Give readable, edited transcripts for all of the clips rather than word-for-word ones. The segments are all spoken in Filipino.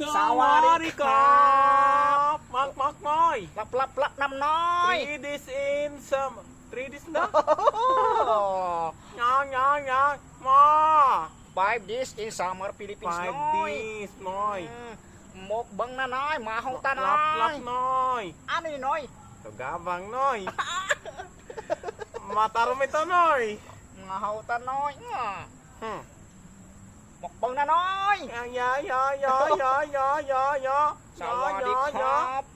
Sawadee-krap! Mak noy! Plap nam noy. 3 days in some 3 days na? Yang ma! 5 days in summer Philippines 5 noy. days noy. Mukbang na noy, mahong ta Plap noy. noy. Ano yun noy? Tugabang noy. Matarom ito noy. Mahaw ta noy. Hmm. Mukbang na noy. Ya. Sawadee-krap.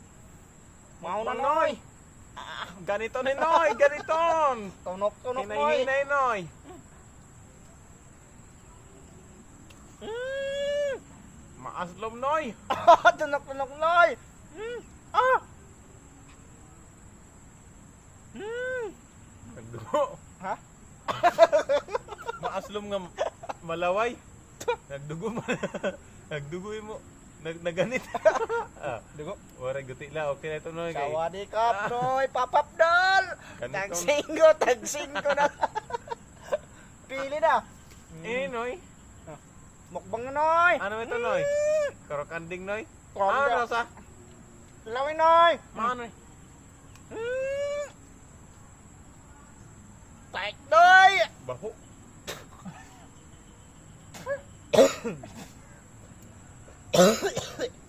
Mahaw na noy. Ganito ni noy, ganito. Tunok-tunok noy. Hinay-hinay noy. Maaslom noy. Tunok-tunok noy. Nagdugo. Ha? Maaslom nga malaway. Nagdugo mo. Nagdugo mo. Naganit. Dugo. Wala guti la. Okay na ito noy. Sawadee-krap noy. Papapdol. Ganito. Tagsingko na. Pili na. Noy. Mukbang na noy. Ano ito noy? Karokanding noy. Karokanding. Ano sa? Lawin noy. Ano noy? Taik noy. Baho.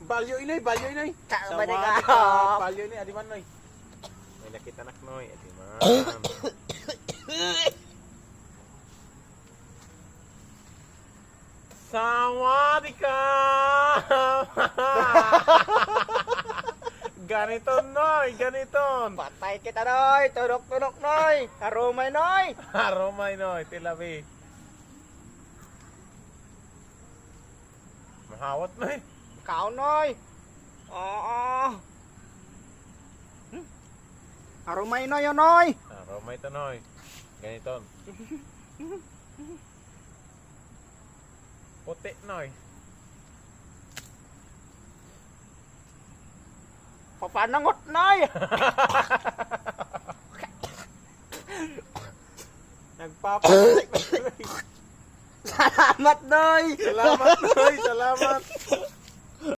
Balyo inoy. Sawadee-krap. Balyo inoy, adiman noy. May nakita nak noy, adiman. Sawadee-krap! Ganiton noy, ganiton. Patay kita noy. Tunok-tunok noy. Harumay noy. Aromay noy, tilabi. Mahawat noy. Kau noy. Oo. Harumay noy yun noy. Aromay to noy. Ganiton. Puti noy. Papanangot noy. Nagpapatik. Salamat noy. Salamat noy, salamat.